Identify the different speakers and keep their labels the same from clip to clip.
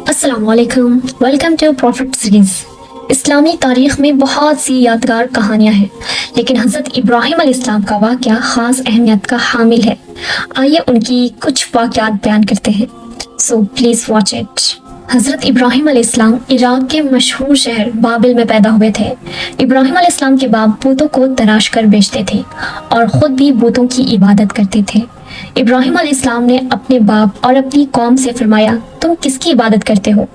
Speaker 1: अस्सलाम वालेकुम, welcome to profit series. इस्लामी तारीख में बहुत सी यादगार कहानियाँ हैं, लेकिन हज़रत इब्राहिम अलैहिस्सलाम का वाक़या ख़ास अहमियत का हामिल है। आइए उनकी कुछ वाक़यात बयान करते हैं। So please watch it. हज़रत इब्राहिम अलैहिस्सलाम इराक़ के मशहूर शहर बाबिल में पैदा हुए थे। इब्राहिम अलैहिस्सलाम के बाप बूतों को तराश कर बेचते थे और ख़ुद भी बूतों की इबादत करते थे। इब्राहिम अलैहिस्सलाम ने अपने बाप और अपनी कौम से फरमाया, तुम किसकी इबादत करते हो?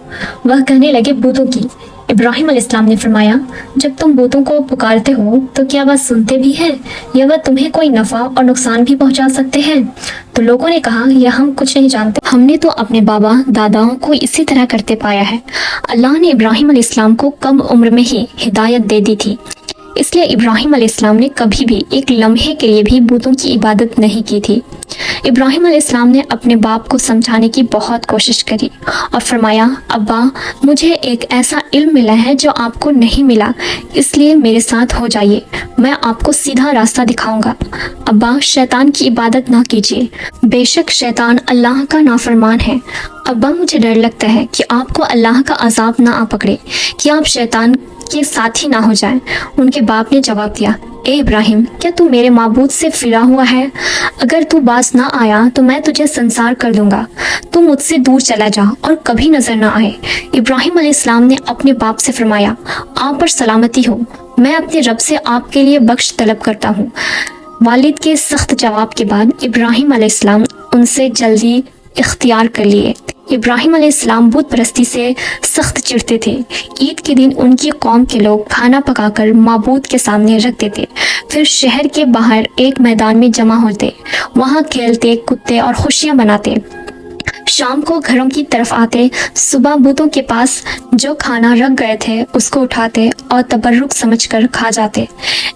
Speaker 1: वह कहने लगे, बूतों की। इब्राहिम अलैहिस्सलाम ने फरमाया, जब तुम बूतों को पुकारते हो तो क्या वह सुनते भी हैं या वह तुम्हें कोई नफ़ा और नुकसान भी पहुंचा सकते हैं? तो लोगों ने कहा, यह हम कुछ नहीं जानते, हमने तो अपने बाबा दादाओं को इसी तरह करते पाया है। अल्लाह ने इब्राहिम अलैहिस्सलाम को कम उम्र में ही हिदायत दे दी थी, इसलिए इब्राहिम अलैहिस्सलाम ने कभी भी एक लम्हे के लिए भी बूतों की इबादत नहीं की थी। इब्राहिम अलैहिस्सलाम ने अपने बाप को समझाने की बहुत कोशिश करी और फरमाया, अब्बा, मुझे एक ऐसा इल्म मिला है जो आपको नहीं मिला, इसलिए मेरे साथ हो जाइए, मैं आपको सीधा रास्ता दिखाऊंगा। अब्बा, शैतान की इबादत ना कीजिए, बेशक शैतान अल्लाह का नाफरमान है। अब्बा, मुझे डर लगता है कि आपको अल्लाह का अजाब ना आ पकड़े, कि आप शैतान के साथी ना हो जाएं। उनके बाप ने जवाब दिया, ए इब्राहिम, क्या तू मेरे माबूद से फिरा हुआ है? अगर तू बाज ना आया तो मैं तुझे संसार कर दूंगा। तू मुझसे दूर चला जा और कभी नजर ना आए। इब्राहिम अलैहिस्सलाम ने अपने बाप से फरमाया, आप पर सलामती हो, मैं अपने रब से आपके लिए बख्श तलब करता हूँ। वालिद के सख्त जवाब के बाद इब्राहिम अलैहिस्सलाम उनसे जल्दी इख्तियार कर लिए। इब्राहिम अलैहिस्सलाम बुत परस्ती से सख्त चिढ़ते थे। ईद के दिन उनकी कौम के लोग खाना पकाकर माबूद के सामने रख देते, फिर शहर के बाहर एक मैदान में जमा होते, वहाँ खेलते कूदते और खुशियाँ मनाते। शाम को घरों की तरफ आते, सुबह बुतों के पास जो खाना रख गए थे उसको उठाते और तबर्रुक समझकर खा जाते।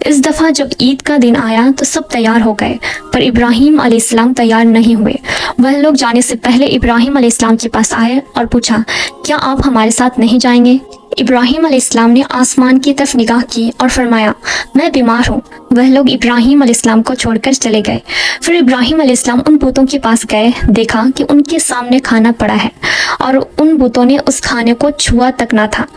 Speaker 1: इस दफ़ा जब ईद का दिन आया तो सब तैयार हो गए, पर इब्राहिम अलैहिस्सलाम तैयार नहीं हुए। वह लोग जाने से पहले इब्राहिम अलैहिस्सलाम के पास आए और पूछा, क्या आप हमारे साथ नहीं जाएंगे? इब्राहिम अलैहिस्सलाम ने आसमान की तरफ निगाह की और फरमाया, मैं बीमार हूँ। वह लोग इब्राहिम अलैहिस्सलाम को छोड़कर चले गए। फिर इब्राहिम अलैहिस्सलाम उन बुतों के पास गए, देखा कि उनके सामने खाना पड़ा है और उन बुतों ने उस खाने को छुआ तक ना था।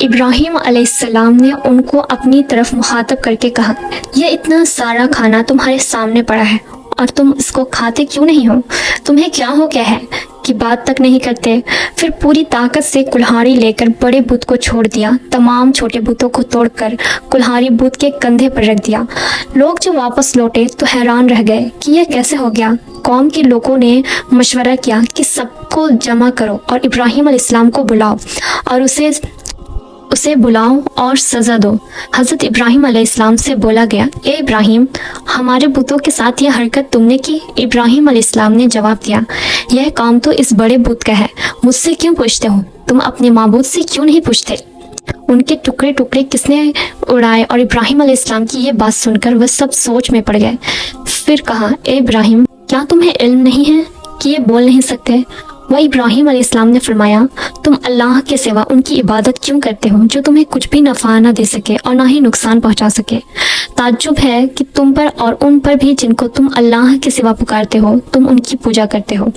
Speaker 1: इब्राहिम अलैहिस्सलाम ने उनको अपनी तरफ मुखातब करके कहा, यह इतना सारा खाना तुम्हारे सामने पड़ा है और तुम इसको खाते क्यों नहीं हो? तुम्हें क्या हो गया है कि बात तक नहीं करते? फिर पूरी ताकत से कुल्हाड़ी लेकर बड़े बुत को छोड़ दिया, तमाम छोटे बुतों को तोड़कर कुल्हाड़ी बुत के कंधे पर रख दिया। लोग जब वापस लौटे तो हैरान रह गए कि यह कैसे हो गया। कौम के लोगों ने मशवरा किया कि सबको जमा करो और इब्राहिम अलैहिस्सलाम को बुलाओ और उसे बुलाओ और सज़ा दो। हज़रत इब्राहिम अलैहिस्सलाम से बोला गया, ए इब्राहिम, हमारे बुतों के साथ यह हरकत तुमने की? इब्राहिम अलैहिस्सलाम ने जवाब दिया, यह काम तो इस बड़े बुत का है, मुझसे क्यों पूछते हो? तुम अपने माबूद से क्यों नहीं पूछते? उनके टुकड़े टुकड़े किसने उड़ाए? और इब्राहिम अलैहिस्सलाम की ये बात सुनकर वह सब सोच में पड़ गए। फिर कहा, ए इब्राहिम, क्या तुम्हें इल्म नहीं है कि ये बोल नहीं सकते? वह इब्राहिम अलैहिस्सलाम ने फरमाया, तुम अल्लाह के सिवा उनकी इबादत क्यों करते हो जो तुम्हें कुछ भी नफ़ा ना दे सके और ना ही नुकसान पहुंचा सके? ताज्जुब है कि तुम पर और उन पर भी जिनको तुम अल्लाह के सिवा पुकारते हो, तुम उनकी पूजा करते हो,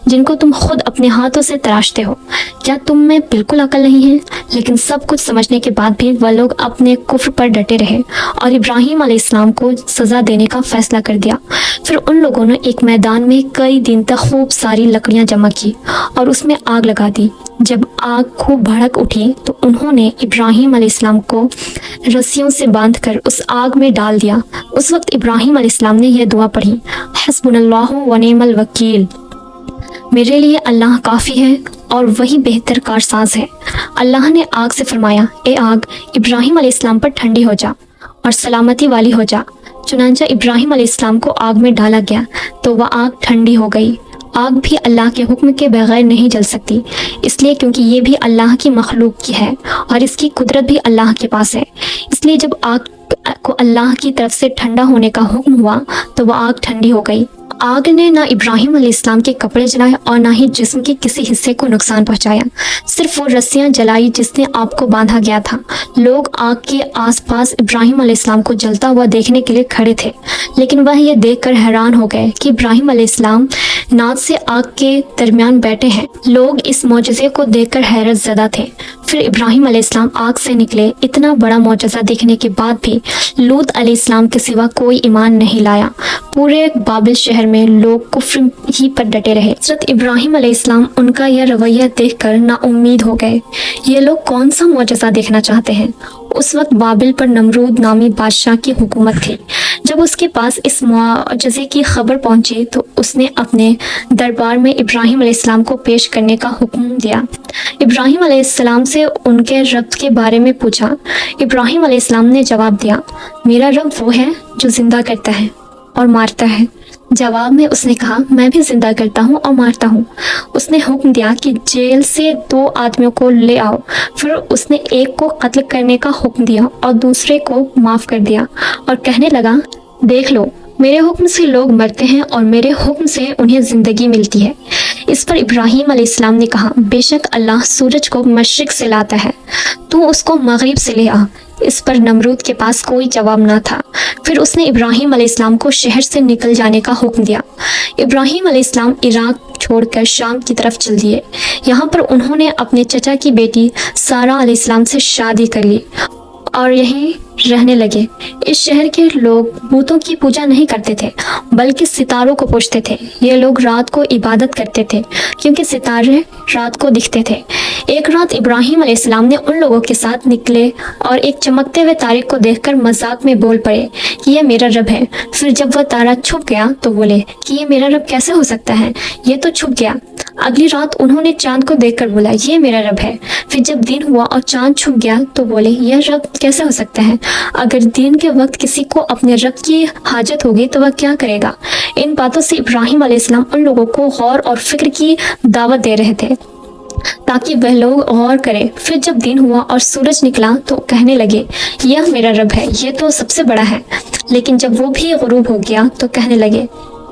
Speaker 1: जिनको तुम खुद अपने हाथों से तराशते हो। क्या तुम में बिल्कुल अकल नहीं है? लेकिन सब कुछ समझने के बाद भी वह लोग अपने कुफ्र पर डटे रहे और इब्राहिम अलैहिस्सलाम को सज़ा देने का फैसला कर दिया। फिर उन लोगों ने एक मैदान में कई दिन तक खूब सारी लकड़ियां जमा की और उसमें आग लगा दी। जब आग खूब भड़क उठी तो उन्होंने इब्राहिम अलैहिस्सलाम को रस्सियों से बांधकर उस आग में डाल दिया। उस वक्त इब्राहिम अलैहिस्सलाम ने यह दुआ पढ़ी, हस्बुनल्लाहु व निअमल वकील, मेरे लिए अल्लाह काफ़ी है और वही बेहतर कारसाज है। अल्लाह ने आग से फरमाया, ए आग, इब्राहिम अलैहिस्सलाम पर ठंडी हो जा और सलामती वाली हो जा। चुनांचा इब्राहिम अलैहिस्सलाम को आग में डाला गया तो वह आग ठंडी हो गई। आग भी अल्लाह के हुक्म के बगैर नहीं जल सकती, इसलिए क्योंकि ये भी अल्लाह की मखलूक की है और इसकी कुदरत भी अल्लाह के पास है। इसलिए जब आग को अल्लाह की तरफ से ठंडा होने का हुक्म हुआ तो वह आग ठंडी हो गई आग ने ना इब्राहिम अलैहिस्सलाम के कपड़े जलाए और ना ही जिस्म के किसी हिस्से को नुकसान पहुंचाया। सिर्फ वो रस्सियां जलाई जिसने आग को बांधा गया था। लोग आग के आसपास इब्राहिम अलैहिस्सलाम को जलता हुआ देखने के लिए खड़े थे, लेकिन वह यह देखकर हैरान हो गए कि इब्राहिम अलैहिस्सलाम नाद से आग के दरमियान बैठे हैं। लोग इस मौजज़े को देखकर हैरत ज़दा थे। फिर इब्राहिम अलैहिस्सलाम आग से निकले। इतना बड़ा मौजज़ा देखने के बाद भी लूत अलैहिस्सलाम के सिवा कोई ईमान नहीं लाया। पूरे बाबिल शहर में लोग कुफ्र ही पर डटे रहे। हज़रत इब्राहिम अलैहिस्सलाम उनका यह रवैया देखकर नाउम्मीद हो गए। ये लोग कौन सा मौजज़ा देखना चाहते हैं? उस वक्त बाबिल पर नमरूद नामी बादशाह की हुकूमत थी। जब उसके पास इस मौजज़े की खबर पहुंची तो उसने अपने दरबार में इब्राहिम अलैहिस्सलाम को पेश करने का हुक्म दिया। इब्राहिम अलैहिस्सलाम से उनके रब के बारे में पूछा। इब्राहिम अलैहिस्सलाम ने जवाब दिया, मेरा रब वो है जो जिंदा करता है और मारता है। जवाब में उसने कहा, मैं भी जिंदा करता हूँ और मारता हूँ। उसने हुक्म दिया कि जेल से 2 आदमियों को ले आओ। फिर उसने एक को कत्ल करने का हुक्म दिया और दूसरे को माफ़ कर दिया और कहने लगा, देख लो, मेरे हुक्म से लोग मरते हैं और मेरे हुक्म से उन्हें ज़िंदगी मिलती है। इस पर इब्राहिम अलैहिस्सलाम ने कहा, बेशक अल्लाह सूरज को मशरिक से लाता है, तू उसको मगरिब से ले आ। इस पर नमरूद के पास कोई जवाब ना था। फिर उसने इब्राहिम अलैहिस्सलाम को शहर से निकल जाने का हुक्म दिया। इब्राहिम अलैहिस्सलाम इराक छोड़कर शाम की तरफ चल दिए। यहाँ पर उन्होंने अपने चचा की बेटी सारा अलैहिस्सलाम से शादी कर ली और यहीं रहने लगे। इस शहर के लोग बूतों की पूजा नहीं करते थे, बल्कि सितारों को पूजते थे। ये लोग रात को इबादत करते थे क्योंकि सितारे रात को दिखते थे। एक रात इब्राहिम अलैहिस्सलाम ने उन लोगों के साथ निकले और एक चमकते हुए तारे को देखकर मजाक में बोल पड़े कि यह मेरा रब है। फिर जब वह तारा छुप गया तो बोले कि ये मेरा रब कैसे हो सकता है, ये तो छुप गया। अगली रात उन्होंने चांद को देखकर बोला, ये मेरा रब है। फिर जब दिन हुआ और चांद छुप गया तो बोले, यह रब कैसे हो सकता है? अगर दिन के वक्त किसी को अपने रब की हाजत होगी तो वह क्या करेगा? इन बातों से इब्राहिम अलैहिस्सलाम उन लोगों को गौर और फिक्र की दावत दे रहे थे ताकि वह लोग गौर करें। फिर जब दिन हुआ और सूरज निकला तो कहने लगे, यह मेरा रब है, यह तो सबसे बड़ा है। लेकिन जब वो भी गुरूब हो गया तो कहने लगे,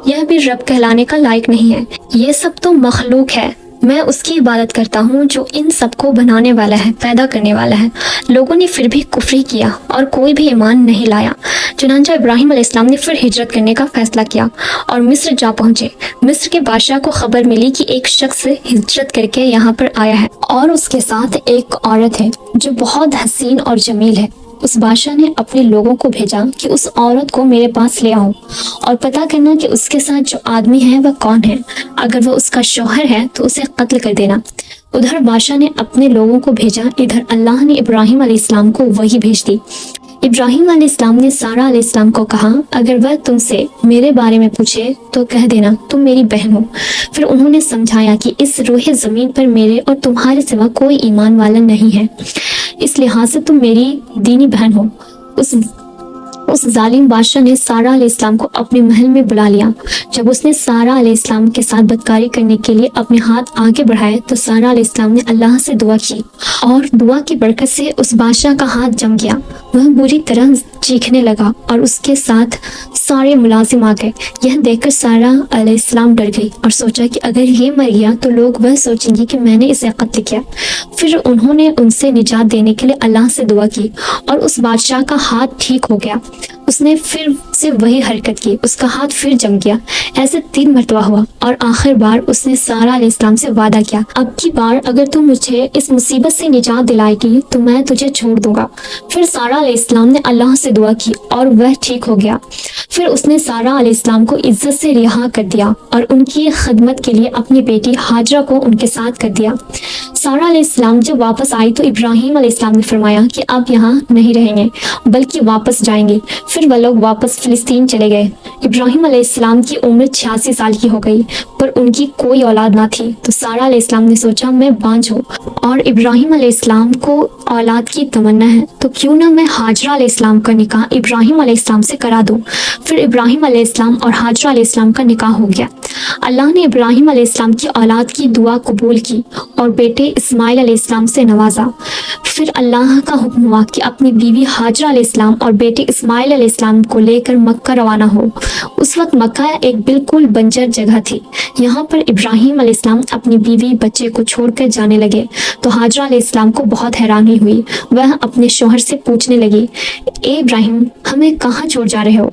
Speaker 1: यह भी रब कहलाने का लायक नहीं है, ये सब तो मखलूक है। मैं उसकी इबादत करता हूँ जो इन सबको बनाने वाला है, पैदा करने वाला है। लोगों ने फिर भी कुफ्री किया और कोई भी ईमान नहीं लाया। चुनांचा इब्राहिम अलैहिस्सलाम ने फिर हिजरत करने का फैसला किया और मिस्र जा पहुँचे। मिस्र के बादशाह को खबर मिली कि एक शख्स हिजरत करके यहाँ पर आया है और उसके साथ एक औरत है जो बहुत हसीन और जमील है। उस बादशाह ने अपने लोगों को भेजा कि उस औरत को मेरे पास ले आओ और पता करना कि उसके साथ जो आदमी है वह कौन है। अगर वह उसका शौहर है तो उसे कत्ल कर देना। उधर बादशाह ने अपने लोगों को भेजा, इधर अल्लाह ने इब्राहिम अलैहिस्सलाम को वही भेज दी। इब्राहिम अलैहिस्सलाम ने सारा अलैहिस्सलाम को कहा, अगर वह तुमसे मेरे बारे में पूछे तो कह देना तुम मेरी बहन हो। फिर उन्होंने समझाया कि इस रूहे ज़मीन पर मेरे और तुम्हारे सिवा कोई ईमान वाला नहीं है, इस लिहाज से तुम मेरी दीनी बहन हो। उस जालिम बादशाह ने सारा अलैहिस्सलाम को अपने महल में बुला लिया। जब उसने सारा अलैहिस्सलाम के साथ बदकारी करने के लिए अपने हाथ आगे बढ़ाए तो सारा अलैहिस्सलाम ने अल्लाह से दुआ की और दुआ की बरकत से उस बादशाह का हाथ जम गया। वह बुरी तरह चीखने लगा और उसके साथ सारे मुलाजिम आ गए। यह देखकर सारा अलैहिस्सलाम डर गई और सोचा कि अगर ये मर गया तो लोग वह सोचेंगे कि मैंने इसे कत्ल किया। फिर उन्होंने उनसे निजात देने के लिए अल्लाह से दुआ की और उस बादशाह का हाथ ठीक हो गया। उसने फिर से वही हरकत की, उसका हाथ फिर जम गया। ऐसे 3 मरतबा हुआ और आखिर बार उसने सारा अलैहिस्सलाम से वादा किया, अब की बार अगर तुम मुझे इस मुसीबत से निजात दिलाएगी तो मैं तुझे छोड़ दूंगा। फिर सारा अलैहिस्सलाम ने अल्लाह से दुआ की और वह ठीक हो गया। फिर उसने सारा अलैहिस्सलाम को इज्जत से रिहा कर दिया और उनकी खिदमत के लिए अपनी बेटी हाजरा को उनके साथ कर दिया। सारा अलैहिस्सलाम जब वापस आई तो इब्राहिम अलैहिस्सलाम ने फरमाया कि आप यहाँ नहीं रहेंगे बल्कि वापस जाएंगे। फिर वह लोग वापस फिलिस्तीन चले गए। इब्राहिम अलैहिस्सलाम की उम्र 86 साल की हो गई पर उनकी कोई औलाद ना थी। तो सारा अलैहिस्सलाम ने सोचा, मैं बांझ हूँ और इब्राहिम अलैहिस्सलाम को औलाद की तमन्ना है तो क्यों ना मैं हाजरा अलैहिस्सलाम का निकाह इब्राहिम अलैहिस्सलाम से करा दूँ। फिर इब्राहिम अलैहिस्सलाम और हाजरा अलैहिस्सलाम का निकाह हो गया। अल्लाह ने इब्राहिम अलैहिस्सलाम की औलाद की दुआ कबूल की और बेटे इस्माइल अलैहिस्सलाम से नवाजा। फिर अल्लाह का हुक्म हुआ कि अपनी बीवी हाजरा अलैहिस्सलाम और बेटे इस्माइल अलैहिस्सलाम को लेकर मक्का रवाना हो। اس وقت مکہ ایک بالکل بنجر جگہ تھی. یہاں پر ابراہیم علیہ السلام اپنی بیوی بچے کو چھوڑ کر جانے لگے تو ہاجرہ علیہ السلام کو بہت حیرانی ہوئی. وہ اپنے شوہر سے پوچھنے لگی, اے ابراہیم, ہمیں کہاں چھوڑ جا رہے ہو؟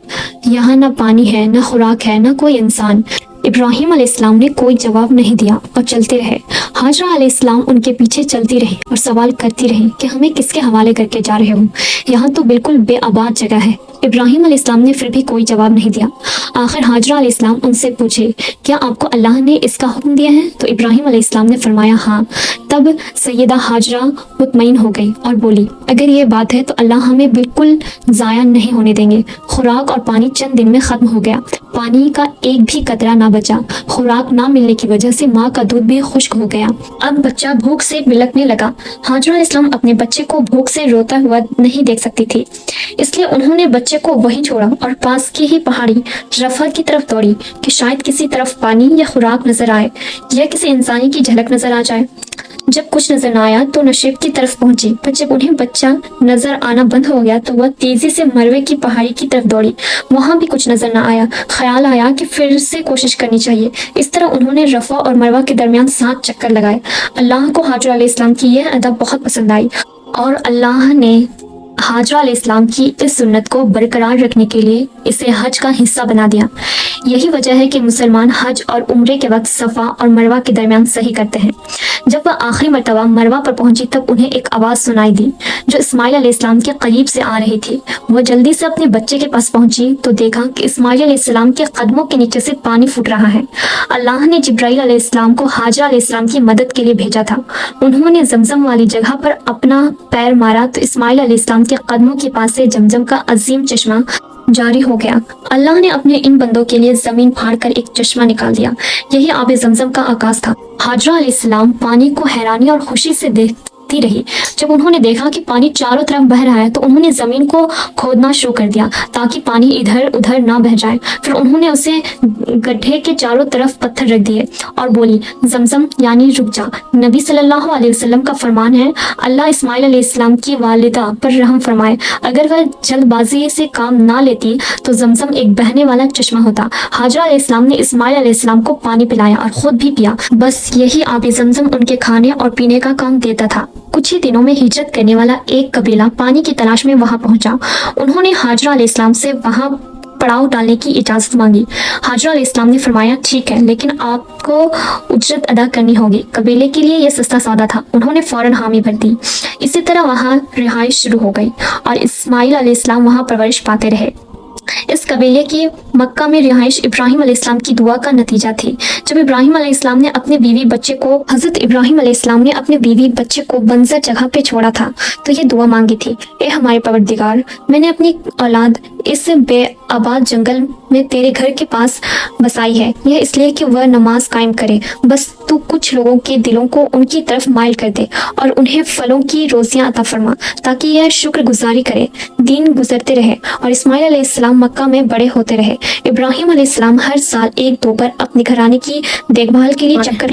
Speaker 1: یہاں نہ پانی ہے, نہ خوراک ہے, نہ کوئی انسان. ابراہیم علیہ السلام نے کوئی جواب نہیں دیا اور چلتے رہے. ہاجرہ علیہ السلام ان کے پیچھے چلتی رہی اور سوال کرتی رہی کہ ہمیں کس کے حوالے کر کے جا رہے ہو؟ یہاں تو بالکل بے آباد جگہ ہے. ابراہیم علیہ السلام نے پھر بھی کوئی جواب نہیں دیا. آخر ہاجرہ علیہ السلام ان سے پوچھے, کیا آپ کو اللہ نے اس کا حکم دیا ہے؟ تو ابراہیم علیہ السلام نے فرمایا ہاں. تب سیدہ ہاجرہ مطمئن ہو گئی اور بولی, اگر یہ بات ہے تو اللہ ہمیں بالکل ضائع نہیں ہونے دیں گے. خوراک اور پانی چند دن میں ختم ہو گیا. پانی کا ایک بھی قطرہ نہ بچا. خوراک نہ ملنے کی وجہ سے ماں کا دودھ بھی خشک ہو گیا. اب بچہ بھوک سے بلکنے لگا. ہاجرہ علیہ السلام اپنے بچے کو بھوک سے روتا ہوا نہیں دیکھ سکتی تھی, اس لیے انہوں نے بچے کو وہیں چھوڑا اور پاس کی ہی پہاڑی رفح کی طرف دوڑی کہ شاید کسی طرف پانی یا خوراک نظر آئے یا کسی انسانی کی جھلک نظر آ جائے. جب کچھ نظر نہ آیا تو نشیب کی طرف پہنچی, پر جب انہیں بچہ نظر آنا بند ہو گیا تو وہ تیزی سے مروے کی پہاڑی کی طرف دوڑی. وہاں بھی کچھ نظر نہ آیا. خیال آیا کہ پھر سے کوشش کرنی چاہیے. اس طرح انہوں نے رفح اور مروہ کے درمیان 7 چکر لگائے. اللہ کو ہاجرہ علیہ السلام کی یہ ادا بہت پسند آئی اور اللہ نے ہاجرہ علیہ السلام کی اس سنت کو برقرار رکھنے کے لیے اسے حج کا حصہ بنا دیا. یہی وجہ ہے کہ مسلمان حج اور عمرے کے وقت صفا اور مروہ کے درمیان صحیح کرتے ہیں. جب وہ آخری مرتبہ مروہ پر پہنچی تب انہیں ایک آواز سنائی دی جو اسماعیل علیہ السلام کے قریب سے آ رہی تھی. وہ جلدی سے اپنے بچے کے پاس پہنچی تو دیکھا کہ اسماعیل علیہ السلام کے قدموں کے نیچے سے پانی پھوٹ رہا ہے. اللہ نے جبرائیل علیہ السلام کو ہاجرہ علیہ السلام کی مدد کے لیے بھیجا تھا. انہوں نے زمزم والی جگہ پر اپنا پیر مارا تو اسماعیل علیہ السلام کے قدموں کے پاس سے زمزم کا عظیم چشمہ جاری ہو گیا. اللہ نے اپنے ان بندوں کے لیے زمین پھاڑ کر ایک چشمہ نکال دیا. یہی آب زمزم کا آغاز تھا. ہاجرہ علیہ السلام پانی کو حیرانی اور خوشی سے دیکھتی رہی. جب انہوں نے دیکھا کہ پانی چاروں طرف بہہ رہا ہے تو انہوں نے زمین کو کھودنا شروع کر دیا تاکہ پانی ادھر ادھر نہ بہہ جائے. پھر انہوں نے اسے گڈھے کے چاروں طرف پتھر رکھ دیے اور بولی, زمزم یعنی رک جا. نبی صلی اللہ علیہ وسلم کا فرمان ہے, اللہ اسماعیل علیہ السلام کی والدہ پر رحم فرمائے. اگر وہ جلد بازی سے کام نہ لیتی تو زمزم ایک بہنے والا چشمہ ہوتا. ہاجرہ علیہ السلام نے اسماعیل علیہ السلام کو پانی پلایا اور خود بھی پیا. بس یہی آب زمزم ان کے کھانے اور پینے کا کام دیتا تھا. کچھ ہی دنوں میں ہجرت کرنے والا ایک قبیلہ پانی کی تلاش میں وہاں پہنچا. انہوں نے ہاجرہ علیہ السلام سے وہاں پڑاؤ ڈالنے کی اجازت مانگی. ہاجرہ علیہ السلام نے فرمایا, ٹھیک ہے, لیکن آپ کو اجرت ادا کرنی ہوگی. قبیلے کے لیے یہ سستا سودا تھا. انہوں نے فوراً حامی بھر دی. اسی طرح وہاں رہائش شروع ہو گئی اور اسماعیل علیہ السلام وہاں پرورش پاتے رہے. اس قبیلے کی مکہ میں رہائش ابراہیم علیہ السلام کی دعا کا نتیجہ تھی. جب ابراہیم علیہ السلام نے اپنے بیوی بچے کو حضرت ابراہیم علیہ السلام نے اپنے بیوی بچے کو بنجر جگہ پہ چھوڑا تھا تو یہ دعا مانگی تھی, اے ہمارے پروردگار, میں نے اپنی اولاد اس بے آباد جنگل میں تیرے گھر کے پاس بسائی ہے. یہ اس لیے کہ وہ نماز قائم کرے. بس تو کچھ لوگوں کے دلوں کو ان کی طرف مائل کر دے اور انہیں پھلوں کی روزیاں عطا فرما تاکہ یہ شکر گزاری کرے. دن گزرتے رہے اور اسماعیل علیہ السلام مکہ میں بڑے ہوتے رہے. ابراہیم علیہ السلام ہر سال 1-2 بار اپنے گھرانے کی دیکھ بھال کے لیے چکر